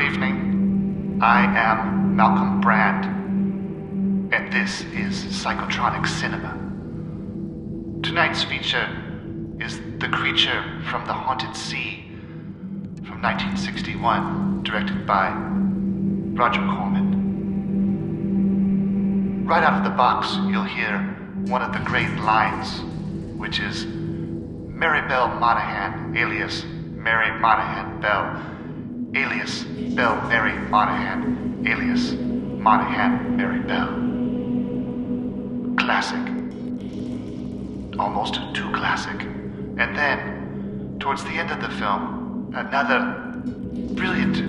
evening. I am Malcolm Brand, and this is Psychotronic Cinema. Tonight's feature is The Creature from the Haunted Sea from 1961, directed by Roger Corman. Right out of the box, you'll hear one of the great lines, which is Mary Bell Monahan, alias Mary Monahan Bell, alias Bell Mary Monahan, alias Monahan Mary Bell. Classic. Almost too classic. And then, towards the end of the film, another brilliant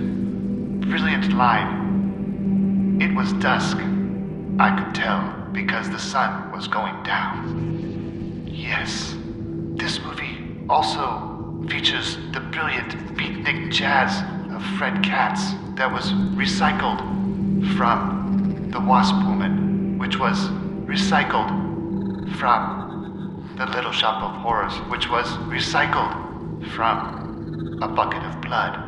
line. It was dusk. I could tell because the sun was going down. Yes, this movie also features the brilliant beatnik jazz of Fred Katz that was recycled from The Wasp Woman, which was recycled from The Little Shop of Horrors, which was recycled from A Bucket of Blood.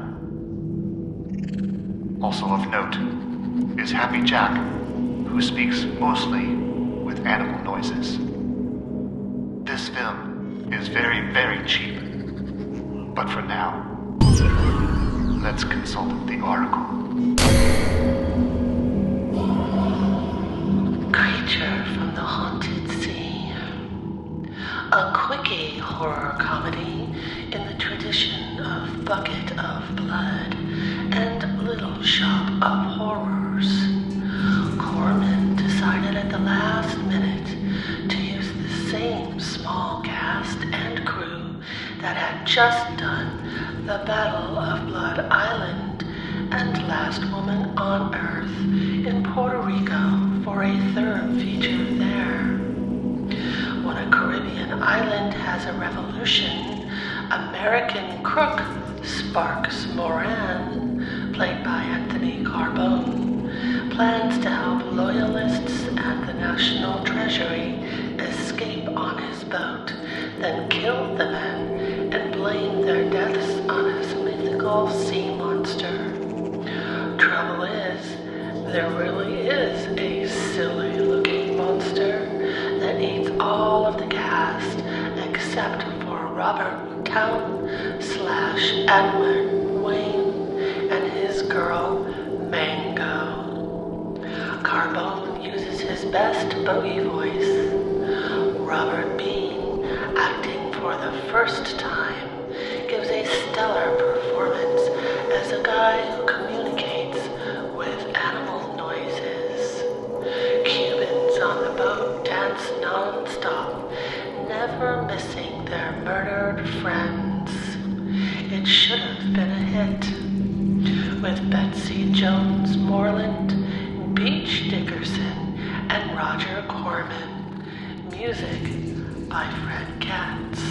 Also of note is Happy Jack, who speaks mostly with animal noises. This film is very, very cheap. But for now, let's consult the oracle. Creature from the Haunted Sea. A quickie horror comedy in the tradition of Bucket of Blood and Little Shop of Horrors. Corman decided at the last minute to use the same small cast and crew that had just done The Battle of Blood Island and Last Woman on Earth in Puerto Rico for a third feature there. When a Caribbean island has a revolution, American crook Sparks Moran, played by Anthony Carbone, plans to help loyalists and the National Treasury escape on his boat, then kill the men and blame their deaths on his mythical sea monster. Trouble is, there really is a silly-looking monster that eats all of the cast except for Robert Town/Edward Wayne and his girl, Mango. Carbone uses his best bogey voice. Robert Bean, acting for the first time, gives a stellar performance as a guy who communicates with animal noises. Cubans on the boat dance non-stop, never missing their murdered friends. It should have been a hit. With Betsy Jones Moreland, Beach Dickerson, and Roger Corman. Music by Fred Katz.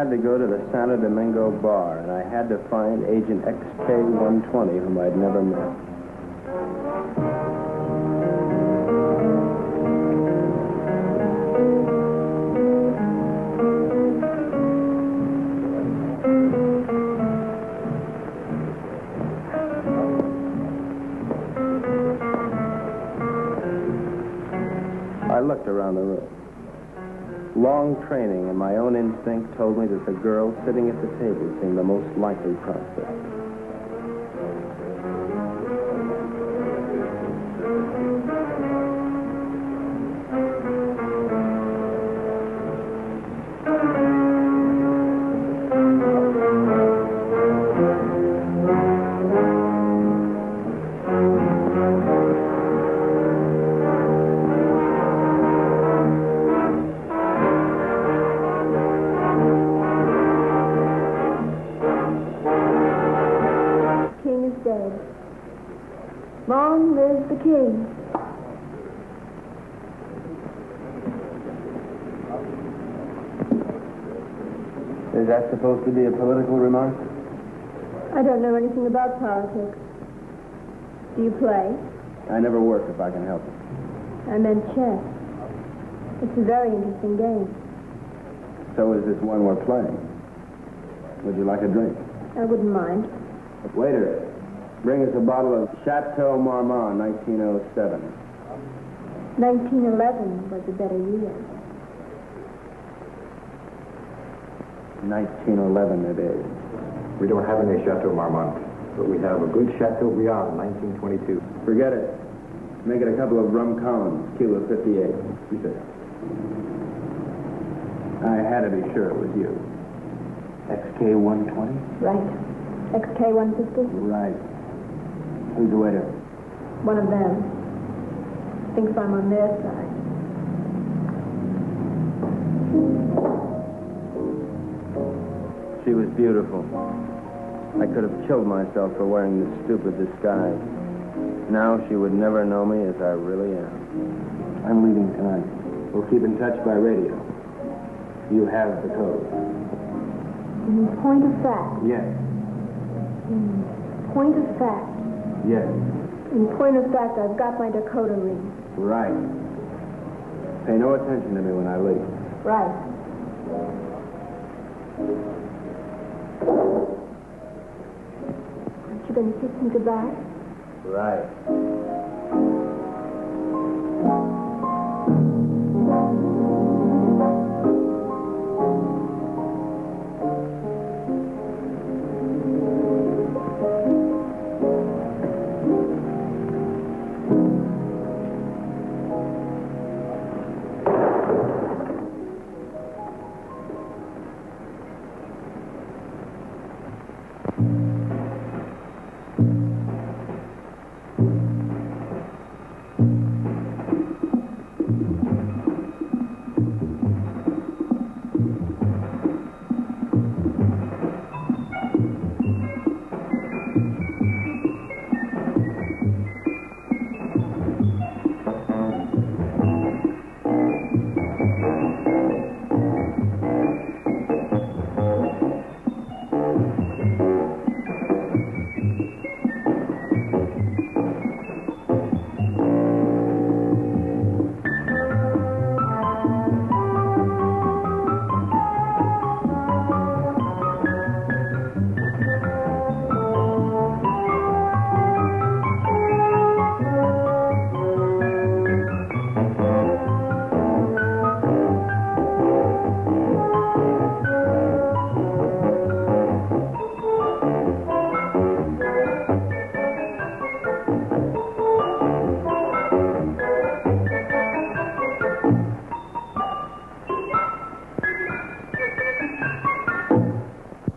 had to go to the Santo Domingo bar, and I had to find Agent XK-120, whom I'd never met. I looked around the room. Long training and my own instinct told me that the girl sitting at the table seemed the most likely prospect. Long live the king. Is that supposed to be a political remark? I don't know anything about politics. Do you play? I never work if I can help it. I meant chess. It's a very interesting game. So is this one we're playing. Would you like a drink? I wouldn't mind. Waiter, bring us a bottle of Chateau Marmont, 1907. 1911 was a better year. 1911 it is. We don't have any Chateau Marmont, but we have a good Chateaubriand, 1922. Forget it. Make it a couple of rum Collins, kilo 58. You said. I had to be sure it was you. XK-120? Right. XK-150? Right. Who's the waiter? One of them. Thinks I'm on their side. She was beautiful. I could have killed myself for wearing this stupid disguise. Now she would never know me as I really am. I'm leaving tonight. We'll keep in touch by radio. You have the code. In point of fact. Yes. In point of fact. Yes. In point of fact, I've got my decoder ring. Right. Pay no attention to me when I leave. Right. Aren't you going to kiss me goodbye? Right.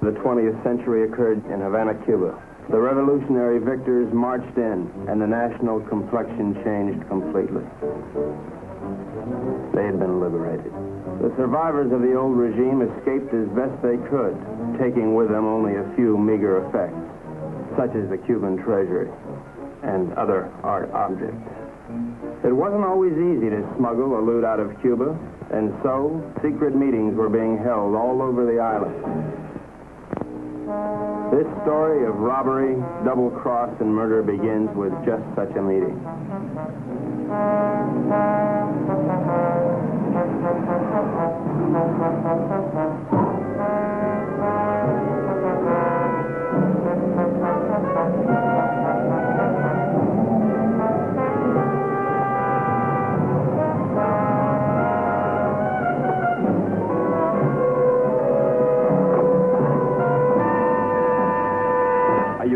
The 20th century occurred in Havana, Cuba. The revolutionary victors marched in, and the national complexion changed completely. They had been liberated. The survivors of the old regime escaped as best they could, taking with them only a few meager effects, such as the Cuban treasury and other art objects. It wasn't always easy to smuggle the loot out of Cuba, and so secret meetings were being held all over the island. This story of robbery, double-cross, and murder begins with just such a meeting.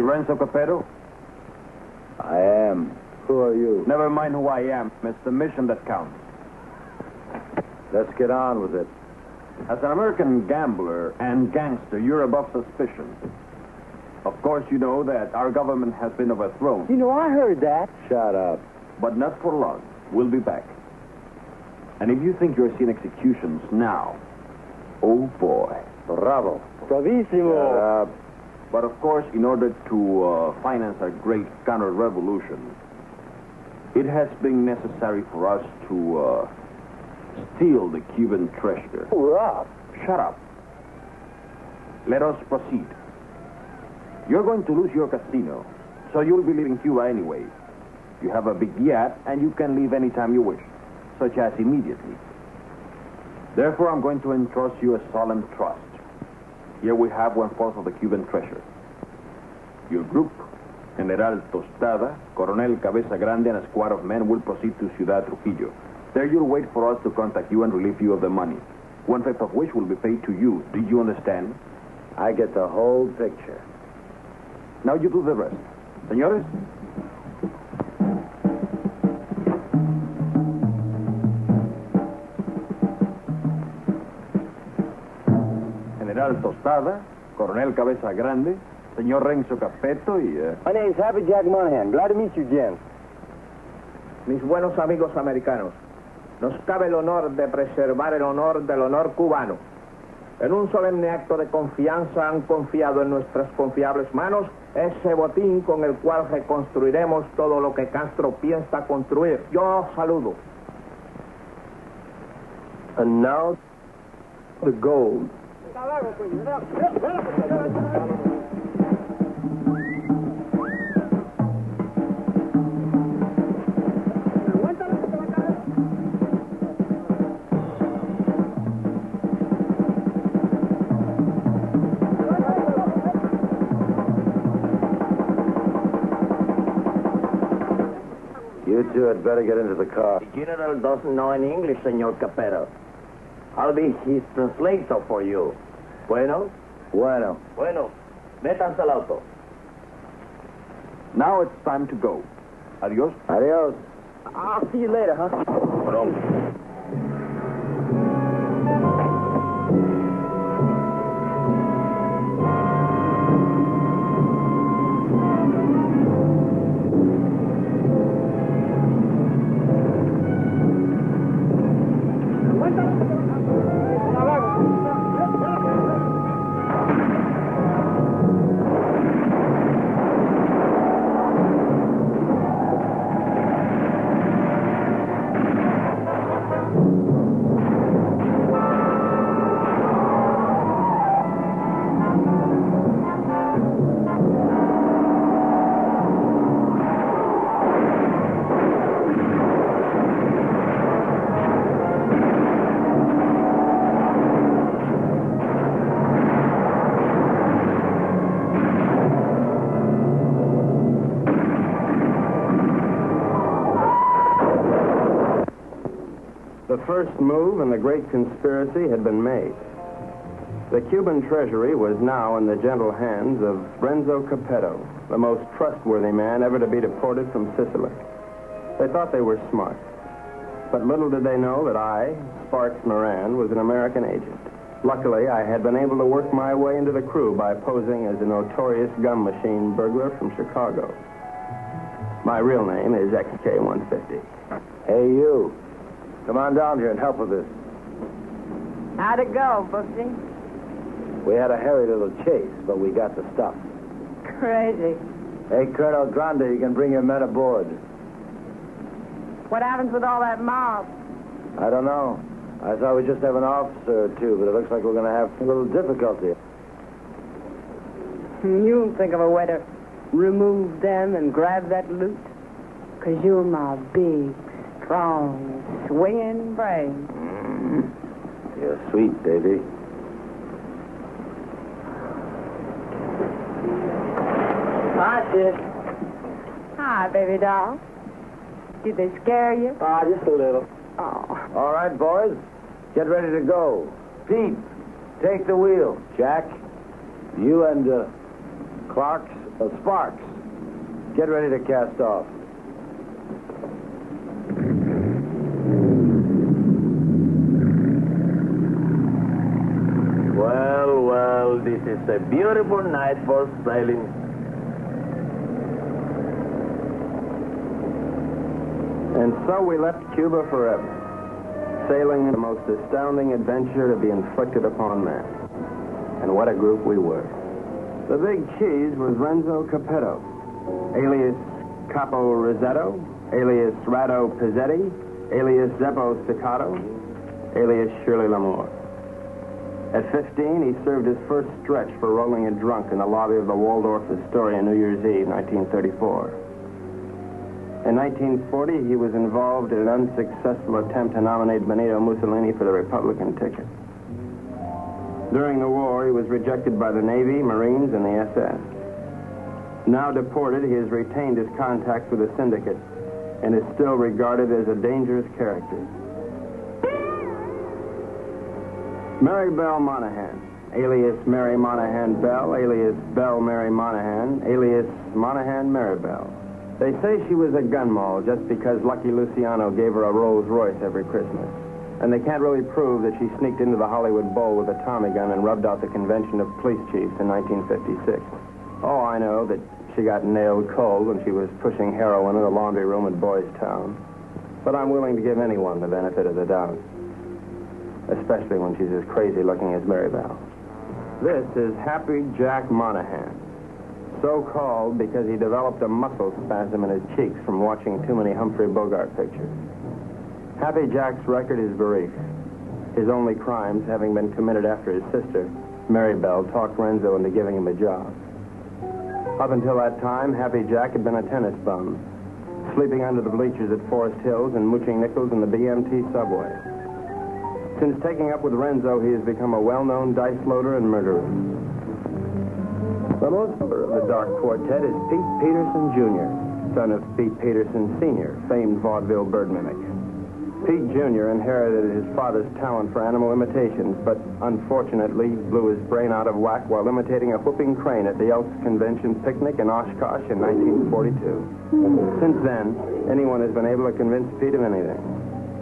Renzo Capetto? I am. Who are you? Never mind who I am. It's the mission that counts. Let's get on with it. As an American gambler and gangster, you're above suspicion. Of course, you know that our government has been overthrown. You know, I heard that. Shut up. But not for long. We'll be back. And if you think you're seeing executions now, oh boy. Bravo. Bravissimo. Shut up. But of course, in order to finance our great counter-revolution, it has been necessary for us to steal the Cuban treasure. Hurrah! Shut up. Let us proceed. You're going to lose your casino, so you'll be leaving Cuba anyway. You have a big yacht, and you can leave anytime you wish, such as immediately. Therefore, I'm going to entrust you a solemn trust. Here we have 1/4 of the Cuban treasure. Your group, General Tostada, Coronel Cabeza Grande, and a squad of men will proceed to Ciudad Trujillo. There you'll wait for us to contact you and relieve you of the money, 1/5 of which will be paid to you. Do you understand? I get the whole picture. Now you do the rest. Señores? General Tostada, Coronel Cabeza Grande, señor Renzo Capetto y... My name's Happy Jack Monahan. Glad to meet you, Jim. Mis buenos amigos americanos, nos cabe el honor de preservar el honor del honor cubano. En un solemne acto de confianza han confiado en nuestras confiables manos ese botín con el cual reconstruiremos todo lo que Castro piensa construir. Yo saludo. And now, the gold. You two had better get into the car. The general doesn't know any English, Senor Capetto. I'll be his translator for you. Bueno? Bueno. Bueno. Métanse al auto. Now it's time to go. Adios. Adios. I'll see you later, huh? Pronto. The first move in the great conspiracy had been made. The Cuban treasury was now in the gentle hands of Renzo Capetto, the most trustworthy man ever to be deported from Sicily. They thought they were smart. But little did they know that I, Sparks Moran, was an American agent. Luckily, I had been able to work my way into the crew by posing as a notorious gum machine burglar from Chicago. My real name is XK150. Hey, you. Come on down here and help with this. How'd it go, Booksy? We had a hairy little chase, but we got the stuff. Crazy. Hey, Colonel Grande, you can bring your men aboard. What happens with all that mob? I don't know. I thought we'd just have an officer or two, but it looks like we're going to have a little difficulty. You'll think of a way to remove them and grab that loot. Because you're my big, strong, swinging brain. You're sweet, baby. Hi, sis. Hi, baby doll. Did they scare you? Just a little. Oh. All right, boys. Get ready to go. Pete, take the wheel. Jack, you and Sparks, get ready to cast off. Well, this is a beautiful night for sailing. And so we left Cuba forever, sailing in the most astounding adventure to be inflicted upon man. And what a group we were. The big cheese was Renzo Capetto, alias Capo Rosetto, alias Rado Pizzetti, alias Zeppo Staccato, alias Shirley Lamour. At 15, he served his first stretch for rolling a drunk in the lobby of the Waldorf Astoria New Year's Eve, 1934. In 1940, he was involved in an unsuccessful attempt to nominate Benito Mussolini for the Republican ticket. During the war, he was rejected by the Navy, Marines, and the SS. Now deported, he has retained his contacts with the syndicate and is still regarded as a dangerous character. Mary Belle Monahan, alias Mary Monahan Bell, alias Belle Mary Monahan, alias Monahan Mary Bell. They say she was a gun moll just because Lucky Luciano gave her a Rolls Royce every Christmas. And they can't really prove that she sneaked into the Hollywood Bowl with a Tommy gun and rubbed out the convention of police chiefs in 1956. Oh, I know that she got nailed cold when she was pushing heroin in a laundry room in Boys Town. But I'm willing to give anyone the benefit of the doubt. Especially when she's as crazy looking as Mary Bell. This is Happy Jack Monahan. So called because he developed a muscle spasm in his cheeks from watching too many Humphrey Bogart pictures. Happy Jack's record is brief. His only crimes having been committed after his sister, Mary Bell, talked Renzo into giving him a job. Up until that time, Happy Jack had been a tennis bum, sleeping under the bleachers at Forest Hills and mooching nickels in the BMT subway. Since taking up with Renzo, he has become a well-known dice loader and murderer. The most member of the Dark Quartet is Pete Peterson, Jr., son of Pete Peterson, Sr., famed vaudeville bird mimic. Pete Jr. inherited his father's talent for animal imitations, but unfortunately blew his brain out of whack while imitating a whooping crane at the Elks Convention picnic in Oshkosh in 1942. Since then, anyone has been able to convince Pete of anything.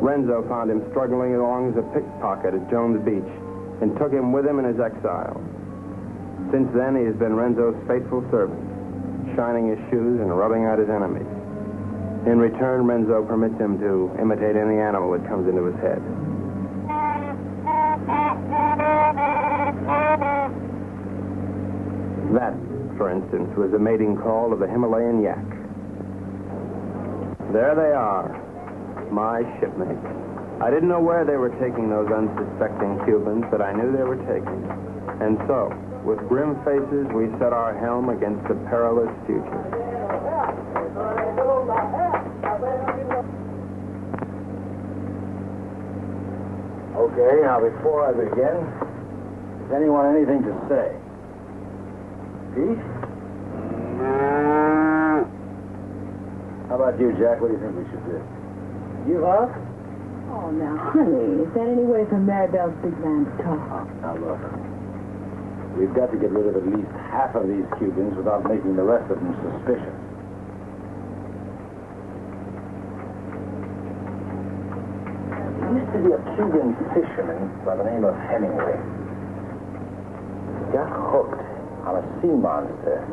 Renzo found him struggling along as a pickpocket at Jones Beach and took him with him in his exile. Since then, he has been Renzo's faithful servant, shining his shoes and rubbing out his enemies. In return, Renzo permits him to imitate any animal that comes into his head. That, for instance, was the mating call of the Himalayan yak. There they are, my shipmates. I didn't know where they were taking those unsuspecting Cubans, but I knew they were taking. And so, with grim faces, we set our helm against the perilous future. Okay, now before I begin, does anyone anything to say? Pete? How about you, Jack? What do you think we should do? Give up? Oh, now, honey, is that any way for Maribel's big man to talk? Now, look. We've got to get rid of at least half of these Cubans without making the rest of them suspicious. There used to be a Cuban fisherman by the name of Hemingway. He got hooked on a sea monster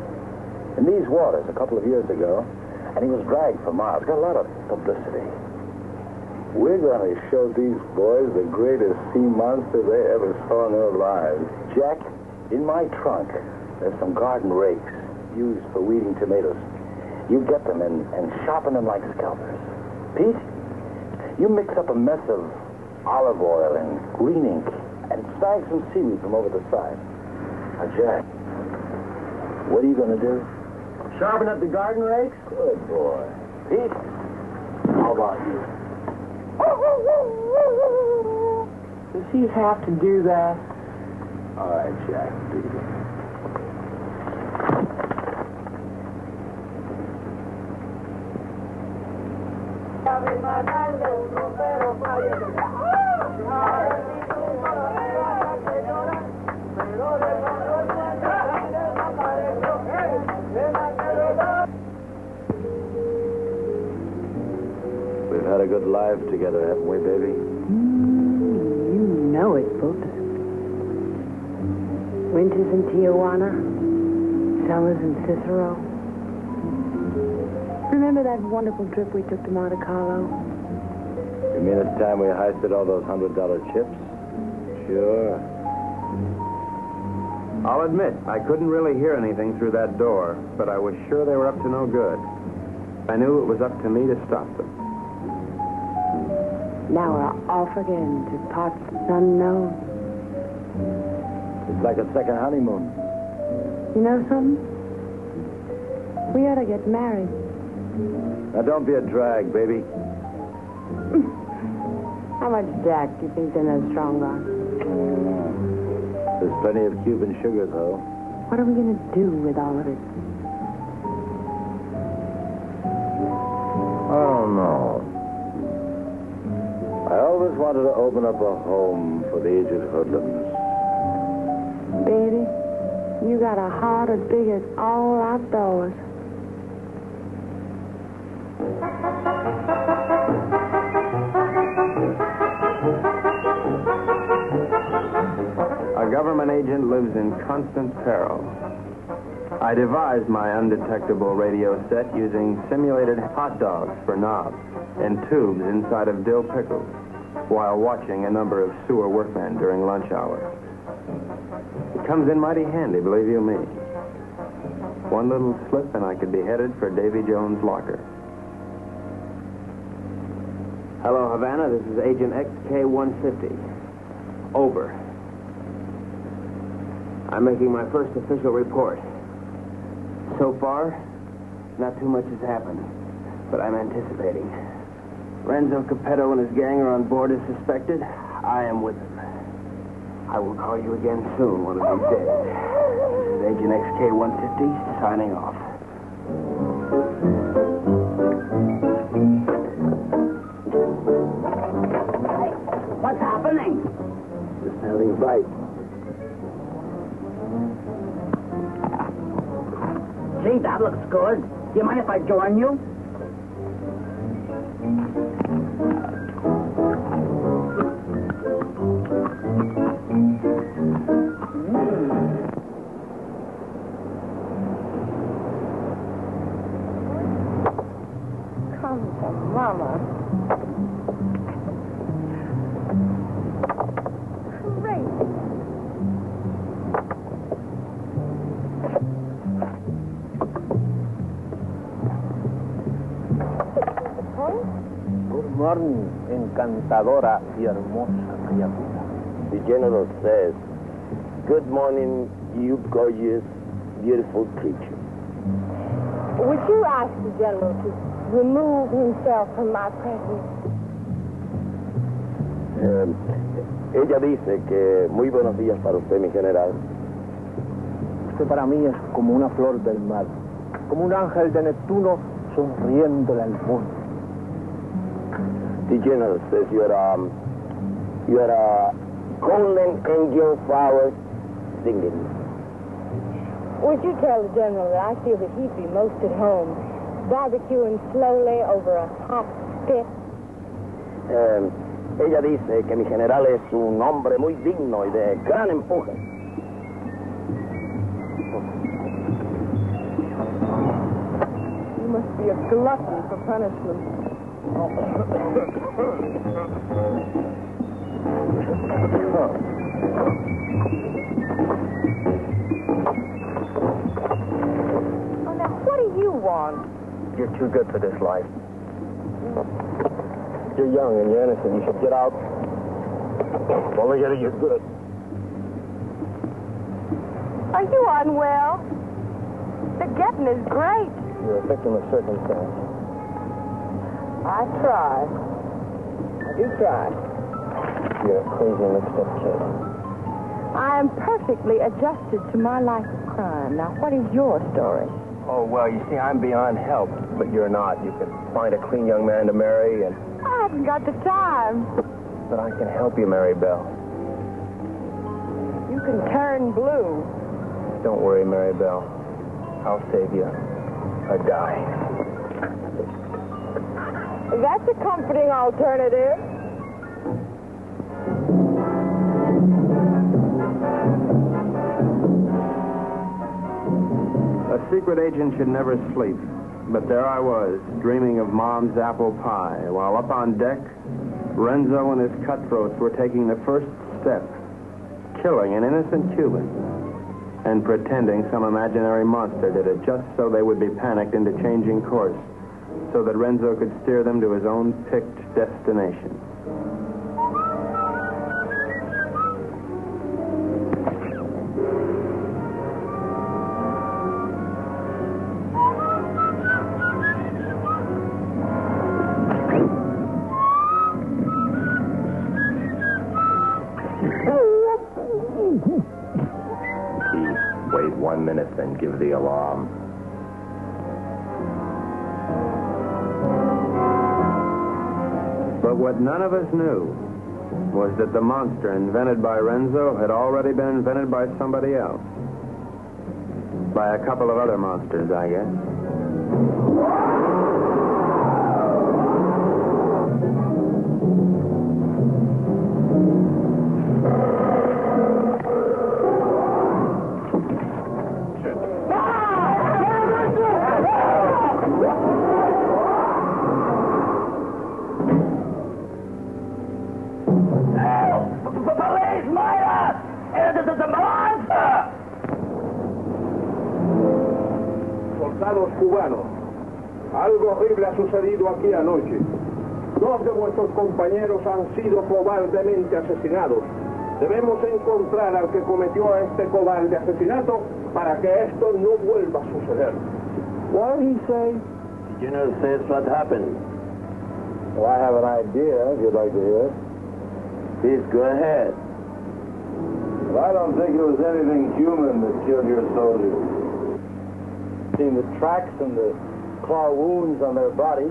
in these waters a couple of years ago, and he was dragged for miles. Got a lot of publicity. We're going to show these boys the greatest sea monster they ever saw in their lives. Jack, in my trunk, there's some garden rakes used for weeding tomatoes. You get them and sharpen them like scalpers. Pete, You mix up a mess of olive oil and green ink and snag some seaweed from over the side. Now, Jack, what are you going to do? Sharpen up the garden rakes? Good boy. Pete, how about you? Does he have to do that? All right, Jack, do it. We've had a good life together, haven't we, baby? You know it, Boot. Winters in Tijuana, summers in Cicero. Remember that wonderful trip we took to Monte Carlo? You mean the time we heisted all those $100 chips? Sure. I'll admit, I couldn't really hear anything through that door, but I was sure they were up to no good. I knew it was up to me to stop them. Now we're off again to parts unknown. It's like a second honeymoon. You know something? We ought to get married. Now, don't be a drag, baby. How much Jack do you think's in that strong box? There's plenty of Cuban sugar, though. What are we going to do with all of it? I don't know. I always wanted to open up a home for the aged hoodlums. Baby, you got a heart as big as all outdoors. A government agent lives in constant peril. I devised my undetectable radio set using simulated hot dogs for knobs and tubes inside of dill pickles while watching a number of sewer workmen during lunch hour. It comes in mighty handy, believe you me. One little slip and I could be headed for Davy Jones' locker. Hello, Havana. This is Agent XK-150. Over. I'm making my first official report. So far, not too much has happened, but I'm anticipating. Renzo Capetto and his gang are on board as suspected. I am with them. I will call you again soon, one of these days. This is Agent XK-150 signing off. Hey, what's happening? Just having a bite. Gee, that looks good. Do you mind if I join you? Come to Mama. Great. Good morning, encantadora y hermosa criatura. The general says, good morning, you gorgeous, beautiful creature. Would you ask the general to remove himself from my presence? Ella dice que muy buenos días para usted, mi general. Usted para mí es como una flor del mar, como un ángel de Neptuno sonriéndole al mundo. The general says you're a golden angel flower singing. Would you tell the general that I feel that he'd be most at home, barbecuing slowly over a hot spit? Ella dice que mi general es un hombre muy digno y de gran empuje. You must be a glutton for punishment. Oh, now, what do you want? You're too good for this life. You're young and you're innocent. You should get out. Only getting you good. Are you unwell? The getting is great. You're a victim of circumstance. I try. I do try. You're a crazy mixed-up kid. I am perfectly adjusted to my life of crime. Now, what is your story? Oh, well, you see, I'm beyond help, but you're not. You could find a clean young man to marry, and... I haven't got the time. But I can help you, Mary Bell. You can turn blue. Don't worry, Mary Bell. I'll save you a dime. That's a comforting alternative. A secret agent should never sleep. But there I was, dreaming of Mom's apple pie, while up on deck, Renzo and his cutthroats were taking the first step, killing an innocent Cuban, and pretending some imaginary monster did it just so they would be panicked into changing course, so that Renzo could steer them to his own picked destination. Wait 1 minute, then give the alarm. But what none of us knew was that the monster invented by Renzo had already been invented by somebody else. By a couple of other monsters, I guess. Soldados cubanos, algo horrible ha sucedido aquí anoche. 2 de vuestros compañeros han sido cobardemente asesinados. Debemos encontrar al que cometió este cobarde asesinato para que esto no vuelva a suceder. What did he say? You know, says what happened. Well, I have an idea, if you'd like to hear it. Please go ahead. Well, I don't think it was anything human that killed your soldiers. Seen the tracks and the claw wounds on their bodies.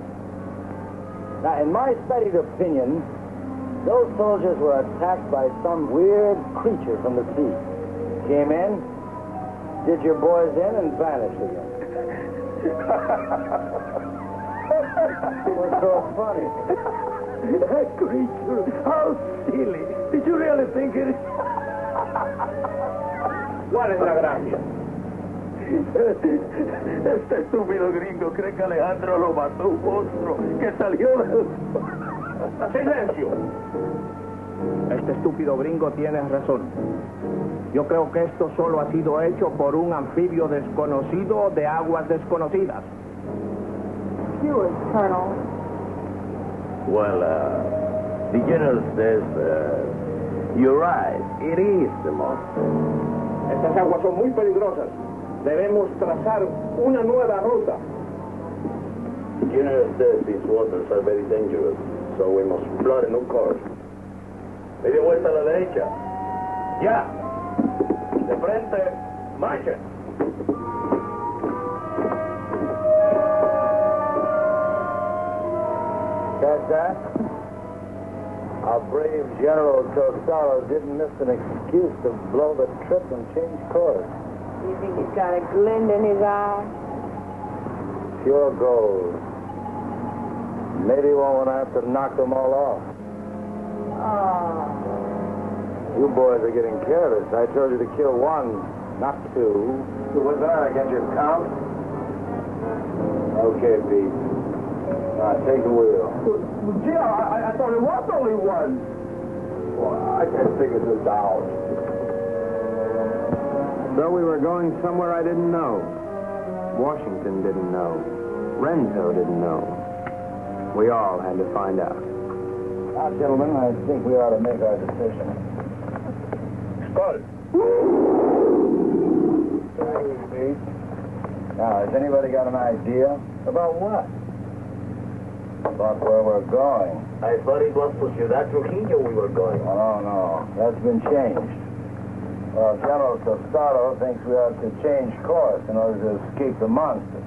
Now, in my studied opinion, those soldiers were attacked by some weird creature from the sea. Came in, did your boys in, and vanished again. What's so funny? That creature, how silly. Did you really think it? ¿Cuál es la gracia? Este estúpido gringo cree que Alejandro lo mató un monstruo que salió del... ¡Silencio! Este estúpido gringo tiene razón. Yo creo que esto solo ha sido hecho por un anfibio desconocido de aguas desconocidas. Yours, Colonel. Well, the general says, you're right. It is the monster. Estas aguas son muy peligrosas. Debemos trazar una nueva ruta. The general says these waters are very dangerous, so we must plot a new course. Media vuelta a la derecha. Ya. De frente, marcha. Catch that? Our brave General Costello didn't miss an excuse to blow the trip and change course. You think he's got a glint in his eye? Pure gold. Maybe won't have to knock them all off. Oh. You boys are getting careless. I told you to kill 1, not 2. So what's that? I got your count? Okay, Pete. Take the wheel. Gee, I thought it was only 1. Well, I can't figure this out. So we were going somewhere I didn't know. Washington didn't know. Renzo didn't know. We all had to find out. Now, gentlemen, I think we ought to make our decision. Skull. Now, has anybody got an idea? About what? About where we're going. I thought it was to Ciudad Trujillo we were going. Oh, no. That's been changed. Well, General Tostado thinks we ought to change course in order to escape the monster.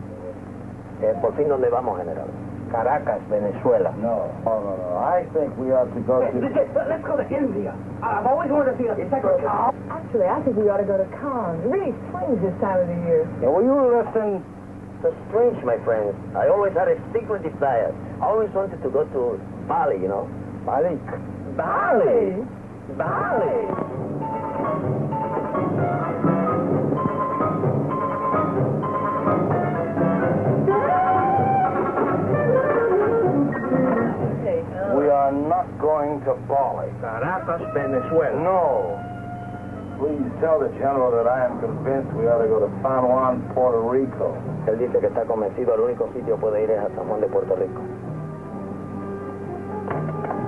¿Por fin dónde vamos, General? Caracas, Venezuela. No. I think we ought to go to... Let's go to India. I've always wanted to see a Psychotronic. Actually, I think we ought to go to Cannes. It really swings this time of the year. Now, will you listen? So strange, my friend. I always had a secret desire. I always wanted to go to Bali, you know. Bali? Bali? Bali. We are not going to Bali. Caracas, Venezuela. No. Please tell the General that I am convinced we ought to go to San Juan, Puerto Rico. Él dice que está convencido, el único sitio puede ir es a San Juan de Puerto Rico.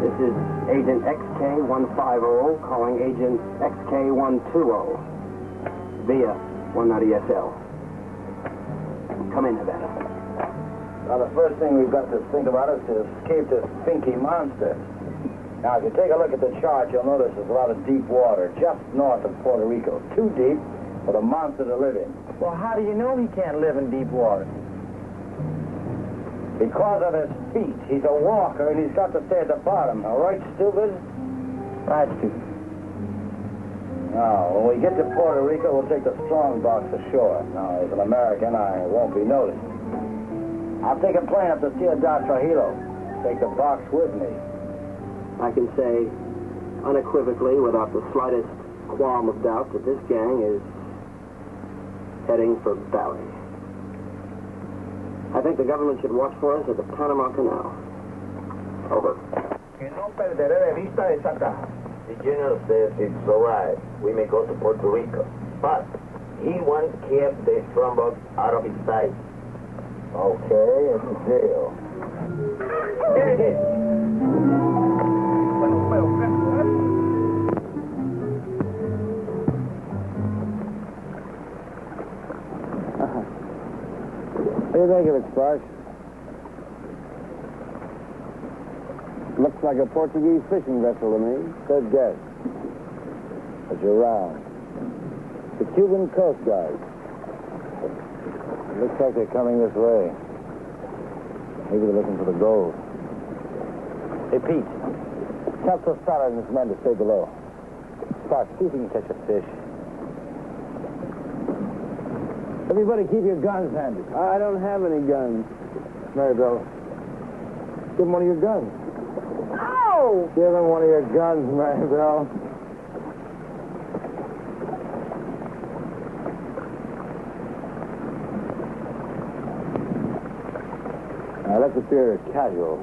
This is Agent XK150 calling Agent XK120 via 190SL. Come in, Havana. Now, the first thing we've got to think about is to escape this stinky monster. Now, if you take a look at the chart, you'll notice there's a lot of deep water just north of Puerto Rico. Too deep for the monster to live in. Well, how do you know he can't live in deep water? Because of his feet. He's a walker, and he's got to stay at the bottom. All right, Stupid? Right, Stupid. Now, when we get to Puerto Rico, we'll take the strong box ashore. Now, as an American, I won't be noticed. I'll take a plane up to Ciudad Trujillo. Take the box with me. I can say unequivocally, without the slightest qualm of doubt, that this gang is heading for Bali. I think the government should watch for us at the Panama Canal. Over. Que no perderé de vista esa caja. The General says it's all right. We may go to Puerto Rico. But he wants to keep the strongbox out of his sight. Okay, it's a deal. Here it is. What do you think of it, Sparks? Looks like a Portuguese fishing vessel to me. Good guess. But you're wrong. The Cuban Coast Guard. It looks like they're coming this way. Maybe they're looking for the gold. Hey, Pete. Tell Tostado and his men to stay below. Sparks, see if you can catch a fish. Everybody keep your guns handy. I don't have any guns. Maribel, give him one of your guns. Ow! Give him one of your guns, Maribel. Now, let's appear casual.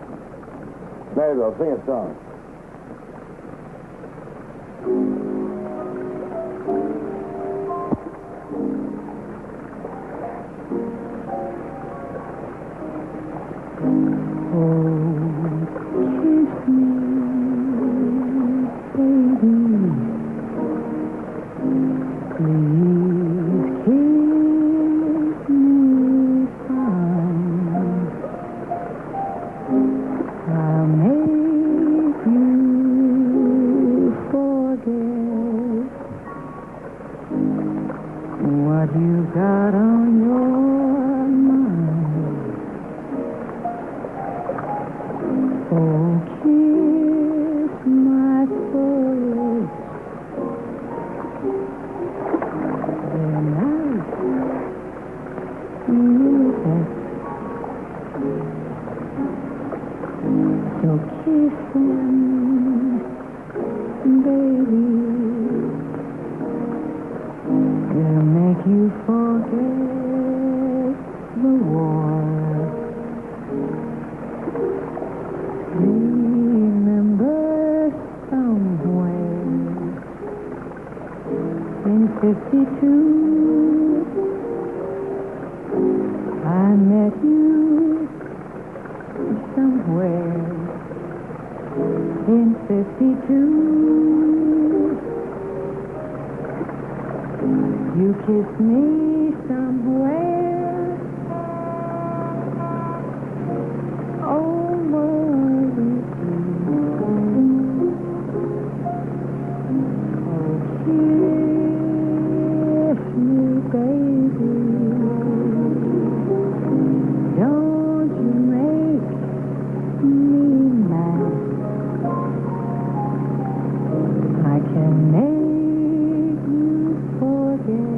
Maribel, sing a song. in 52. You kissed me somewhere over the sea. Oh, kiss me, baby. Don't you make me mad. I can make you forget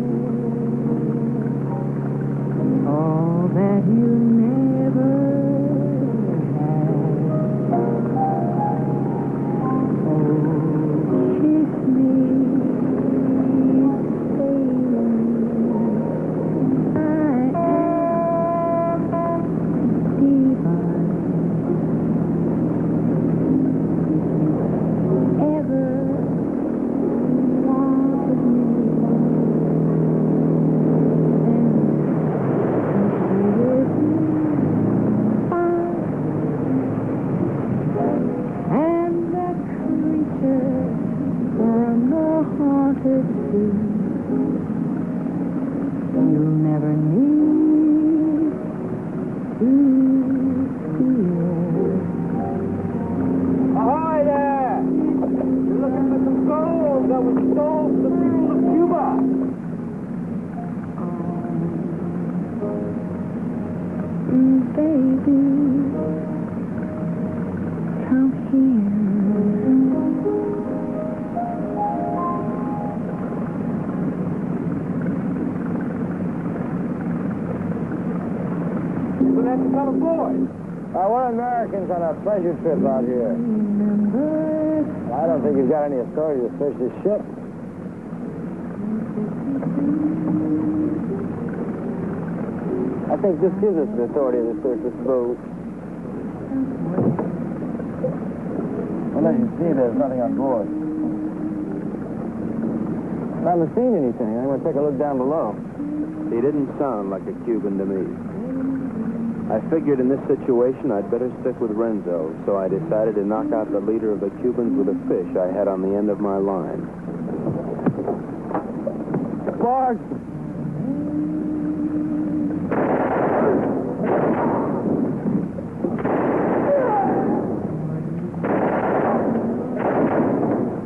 all that you never had. Oh, kiss me, baby. I am divine. Ever wanted me, and the creature from the haunted sea. You'll never need to fear. Ahoy there! You're looking for some gold that was stole from the people of Cuba. Baby, come here. You're going to have to come aboard. We're Americans on a pleasure trip out here. I don't think you've got any authority to search this ship. I think this gives us the authority to search this boat. Well, as you see, there's nothing on board. I haven't seen anything. I'm going to take a look down below. He didn't sound like a Cuban to me. I figured in this situation I'd better stick with Renzo, so I decided to knock out the leader of the Cubans with a fish I had on the end of my line. Mark!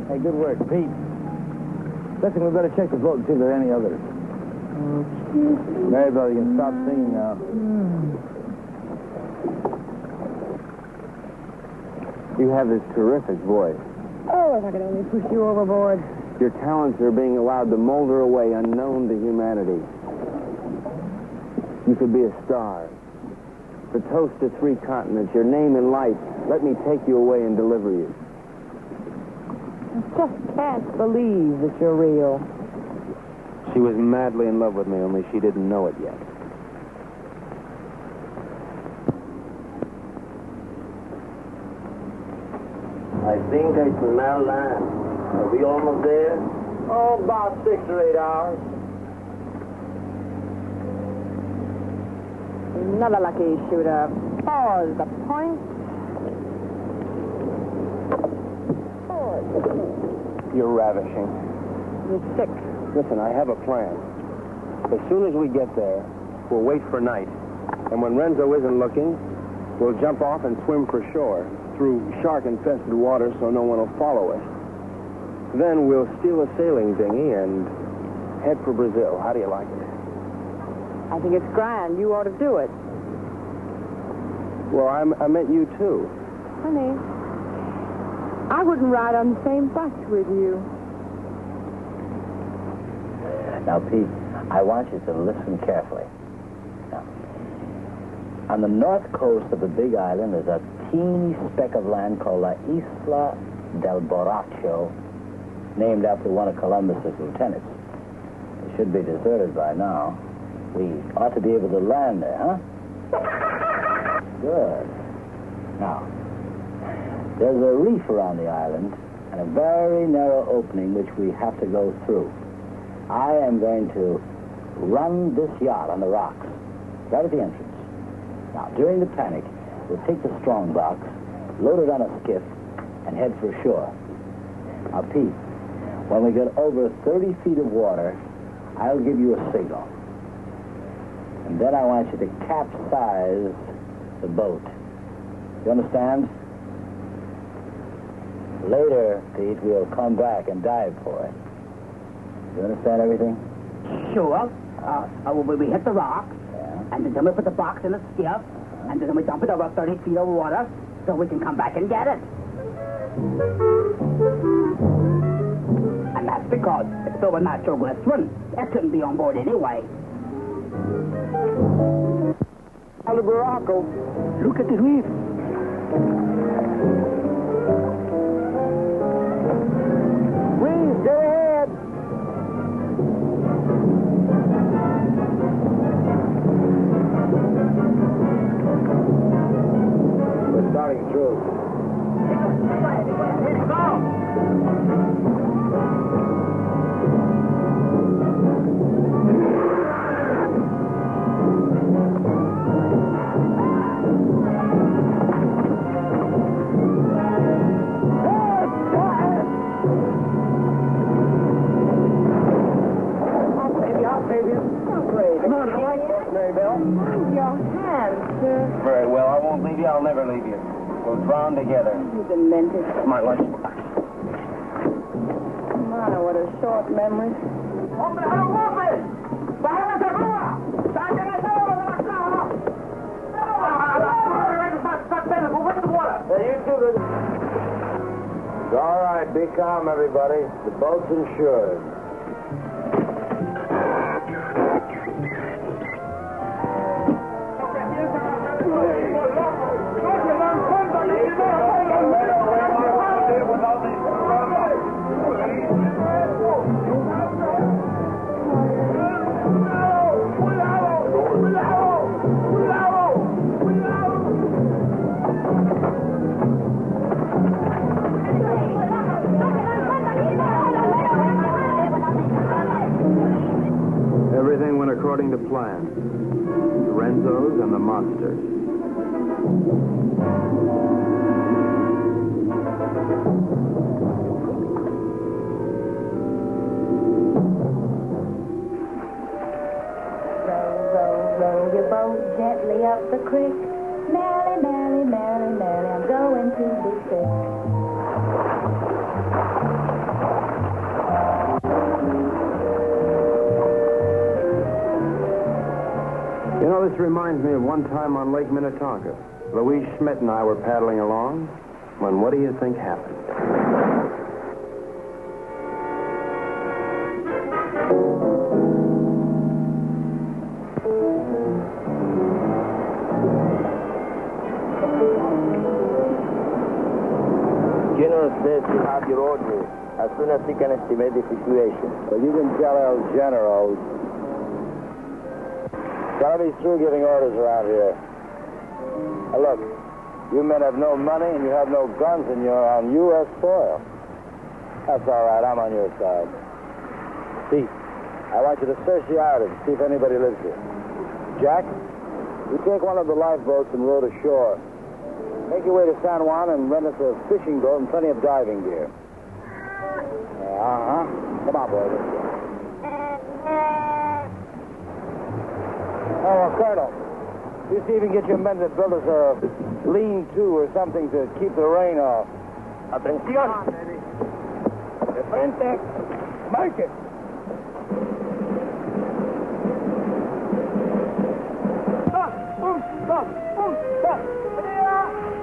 Hey, good work, Pete. Listen, we better check the boat and see if there are any others. Marybelle, you can stop singing now. You have this terrific voice. Oh, if I could only push you overboard. Your talents are being allowed to molder away unknown to humanity. You could be a star. The toast of 3 continents, your name in lights. Let me take you away and deliver you. I just can't believe that you're real. She was madly in love with me, only she didn't know it yet. I think I smell land. Are we almost there? Oh, about 6 or 8 hours. Another lucky shooter. Pause the point. You're ravishing. You're sick. Listen, I have a plan. As soon as we get there, we'll wait for night. And when Renzo isn't looking, we'll jump off and swim for shore through shark-infested water so no one will follow us. Then we'll steal a sailing dinghy and head for Brazil. How do you like it? I think it's grand. You ought to do it. Well, I meant you, too. Honey, I wouldn't ride on the same bus with you. Now, Pete, I want you to listen carefully. Now, on the north coast of the Big Island, there's a teeny speck of land called La Isla del Borracho, named after one of Columbus's lieutenants. It should be deserted by now. We ought to be able to land there, huh? Good. Now, there's a reef around the island and a very narrow opening which we have to go through. I am going to run this yacht on the rocks, right at the entrance. Now, during the panic, we'll take the strong box, load it on a skiff, and head for shore. Now, Pete, when we get over 30 feet of water, I'll give you a signal. And then I want you to capsize the boat. You understand? Later, Pete, we'll come back and dive for it. You understand everything? Sure. We hit the rock, and then we put the box in a skiff, and then we dump it over 30 feet of water so we can come back and get it. And that's because it's supernatural glycerin. It couldn't be on board anyway. Alibaraco, look at the reef. Please, go ahead. We're starting through. Very well, I won't leave you. I'll never leave you. We'll drown together. You demented. My lunch. My, what a short memory. It's all right. Be calm, everybody. The boat's insured. Everything went according to plan. The Renzos and the monsters. Row your boat gently up the creek. Merrily, merrily, merrily, merrily, I'm going to be sick. You know, this reminds me of one time on Lake Minnetonka. Louise Schmidt and I were paddling along when what do you think happened? General says he have your orders as soon as he can estimate the situation. But you can tell El General. Gotta be through giving orders around here. Now look, you men have no money and you have no guns and you're on U.S. soil. That's all right, I'm on your side. Pete, I want you to search the island, see if anybody lives here. Jack, you take one of the lifeboats and row to shore. Make your way to San Juan and rent us a fishing boat and plenty of diving gear. Come on, boys. Let's go. Oh, Colonel, you see if you can get your men to build us a lean-to or something to keep the rain off. Atención. De frente. Make it.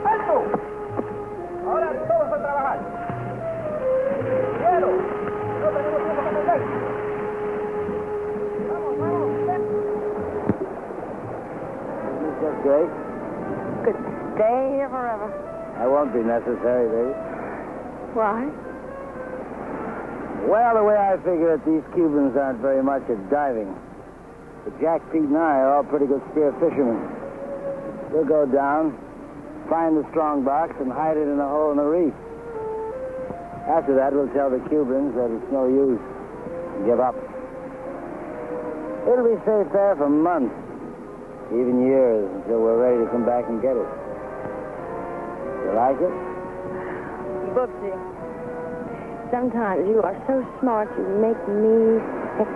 ¡Alto! Ahora todos a trabajar. ¡Quiero! No tenemos tiempo que perder. ¡Vamos, vamos! Just great. Could stay here forever. That won't be necessary, baby. Why? Well, the way I figure it, these Cubans aren't very much at diving. But Jack, Pete, and I are all pretty good spear fishermen. We'll go down, find the strong box, and hide it in a hole in the reef. After that, we'll tell the Cubans that it's no use. Give up. It'll be safe there for months, even years, until we're ready to come back and get it. You like it? Boopsy. Sometimes you are so smart you make me sick.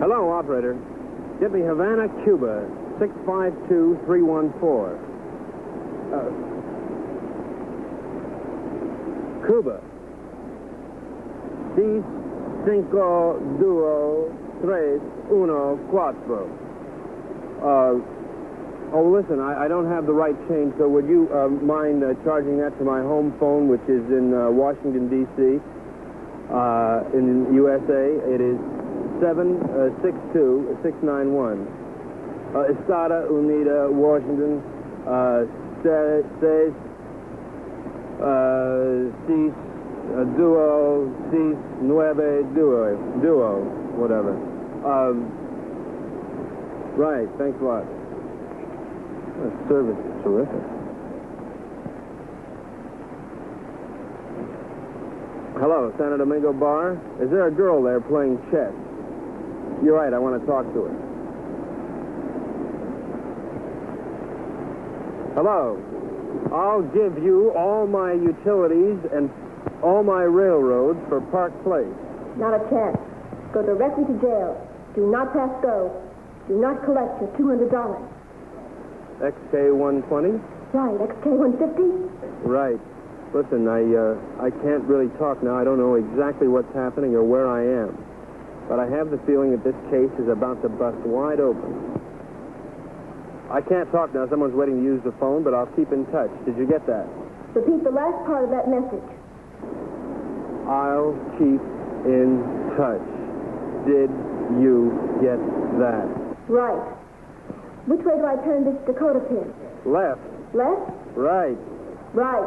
Hello, operator. Get me Havana, Cuba, 652314. Cuba. 6, 5, 2, 3, 1, 4. Oh, listen, I don't have the right change, so would you mind charging that to my home phone, which is in Washington, D.C., in USA? It is 762-691. Estada Unida, Washington, 6, 9, duo, whatever. Right, thanks a lot. The service is terrific. Hello, San Domingo Bar. Is there a girl there playing chess? You're right, I want to talk to her. Hello. I'll give you all my utilities and all my railroads for Park Place. Not a chance. Go directly to jail. Do not pass go. Do not collect your $200. XK120? Right, XK150? Right. Listen, I can't really talk now. I don't know exactly what's happening or where I am. But I have the feeling that this case is about to bust wide open. I can't talk now. Someone's waiting to use the phone, but I'll keep in touch. Did you get that? Repeat the last part of that message. I'll keep in touch. Did you get that? Right. Which way do I turn this Dakota pin? Left. Left? Right. Right.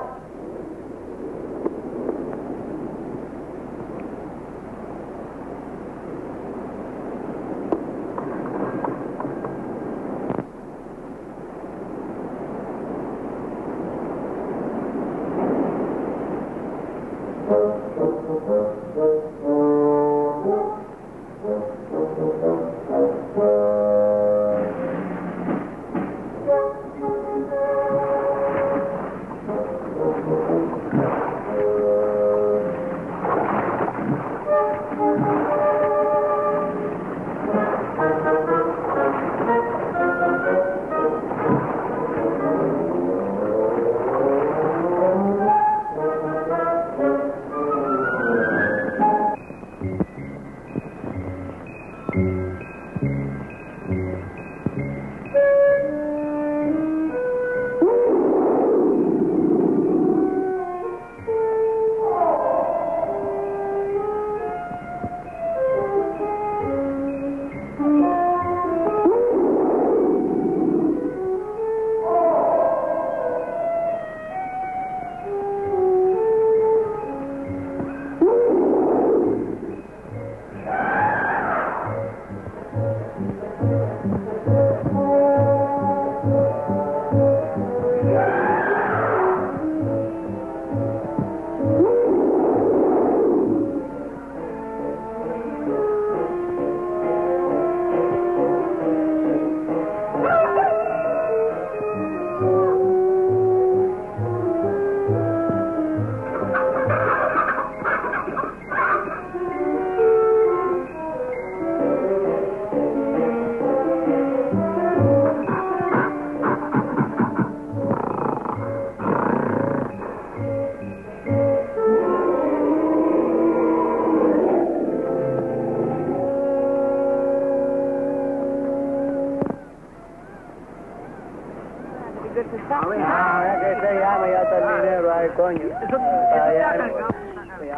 hasta el dinero ahí, coño. Ya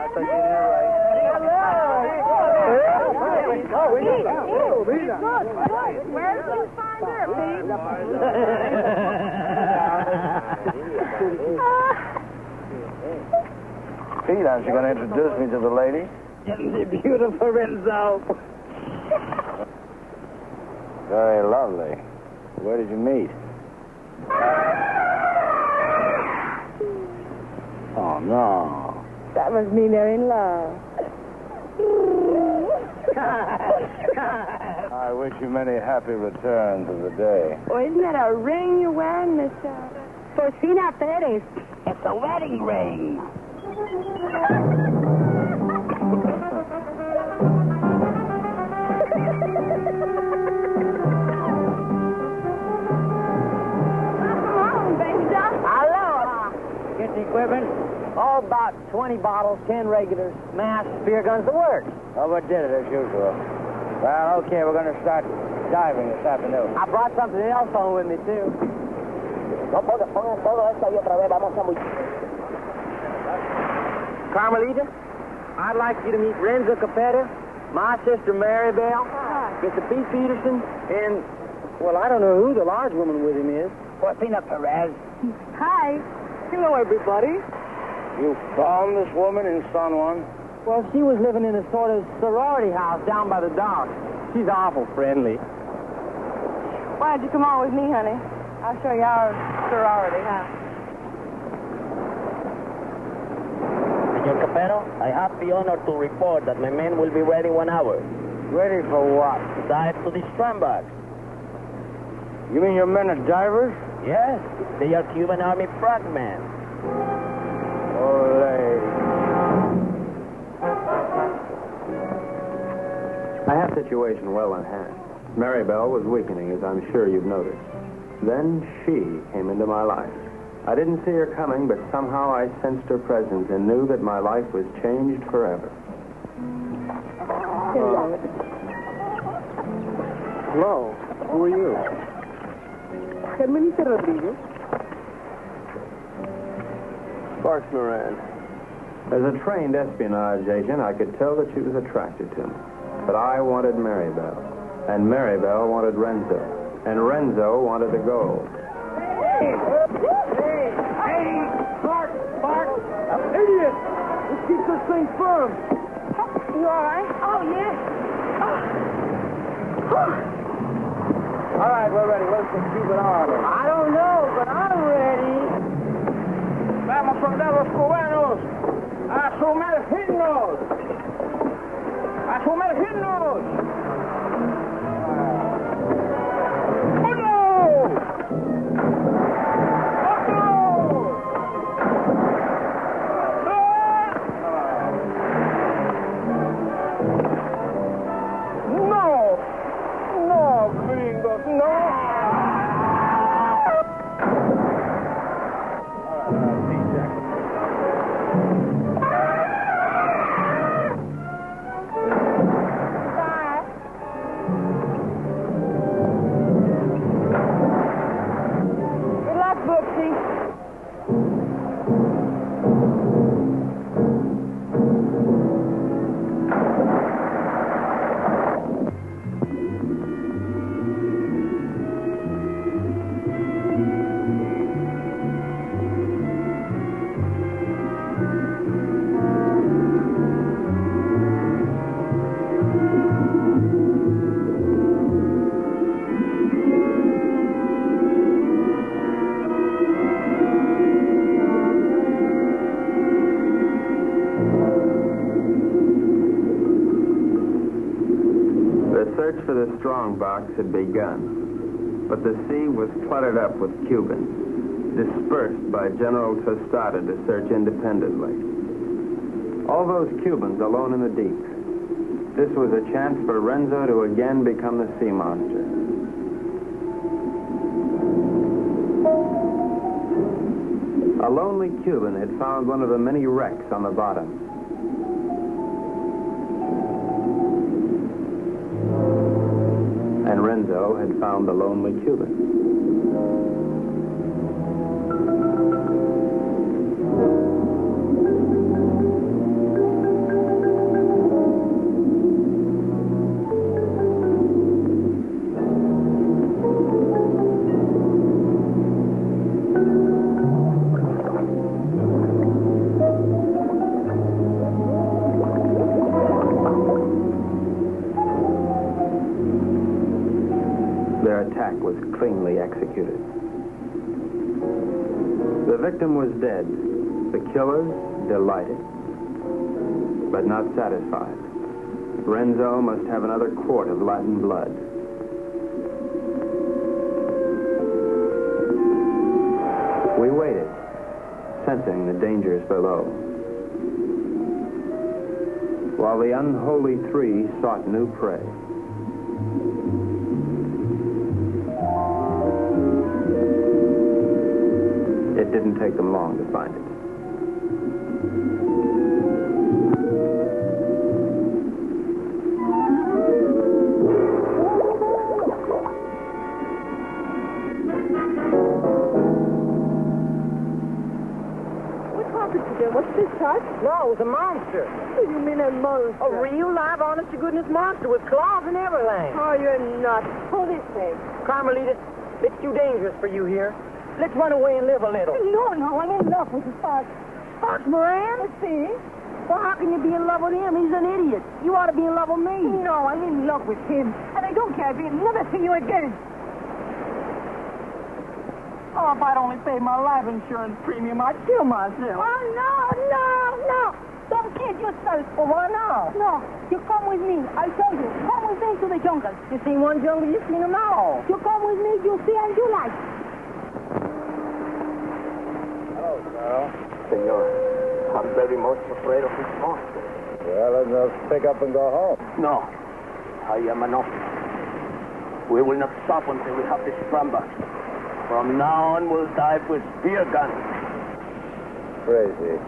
está el dinero ahí. Where did you find her, Pete? Pete, aren't you going to introduce me to the lady? The beautiful Renzo. Very lovely. Where did you meet? Oh, no. That must mean they're in love. I wish you many happy returns of the day. Oh, isn't that a ring you're wearing, Miss Fortuna Perez? It's a wedding ring. Aloha. Get the equipment. All about 20 bottles, 10 regulars, mash, spear guns, the works. Overdid it as usual. Well, okay, we're going to start diving this afternoon. I brought something else home with me, too. Carmelita, I'd like you to meet Renzo Capetta, my sister Mary Bell, Mr. Pete Peterson, and, well, I don't know who the large woman with him is. Porfina Perez. Hi. Hello, everybody. You found this woman in San Juan? Well, she was living in a sort of sorority house down by the dock. She's awful friendly. Why don't you come on with me, honey? I'll show you our sorority house. Senor Capero, I have the honor to report that my men will be ready 1 hour. Ready for what? Dive to the strandbox. You mean your men are divers? Yes, they are Cuban Army frogmen. Oh, lady. I have the situation well in hand. Mary Bell was weakening, as I'm sure you've noticed. Then she came into my life. I didn't see her coming, but somehow I sensed her presence and knew that my life was changed forever. Hello. Who are you? Carmelita Rodriguez. Sparks Moran. As a trained espionage agent, I could tell that she was attracted to me. But I wanted Mary Bell, and Mary Bell wanted Renzo, and Renzo wanted the gold. Hey, Spark! Idiot! Let's keep this thing firm. You all right? Oh, yes. All right, we're ready. Let's just keep it on. I don't know, but I'm ready. Vamos, soldados cubanos, a sumergirnos. A sumergirnos. For the strong box had begun, but the sea was cluttered up with Cubans, dispersed by General Tostada to search independently. All those Cubans alone in the deep. This was a chance for Renzo to again become the sea monster. A lonely Cuban had found one of the many wrecks on the bottom. And Renzo had found the lonely Cuban. was cleanly executed. The victim was dead. The killers delighted, but not satisfied. Renzo must have another quart of Latin blood. We waited, sensing the dangers below, while the unholy three sought new prey. It didn't take them long to find it. What's this, Tut? No, it was a monster. What do you mean a monster? A real, live, honest-to-goodness monster with claws and everything. Oh, you're nuts. Pull this way. Carmelita, it's too dangerous for you here. Let's run away and live a little. No, I'm in love with Fox. Fox Moran? Let's see. Well, how can you be in love with him? He's an idiot. You ought to be in love with me. No, I'm in love with him. And I don't care if he'll never see you again. Oh, if I'd only paid my life insurance premium, I'd kill myself. Oh, no. Don't kid yourself. Well, why not? No, you come with me. I tell you, come with me to the jungle. You seen one jungle, you've seen them all. You come with me, you see and you like. Hello, Carl. Senor, I'm very much afraid of this monster. Well, then let's pick up and go home. No, I am an officer. We will not stop until we have this Stromberg. From now on, we'll dive with spear guns. Crazy.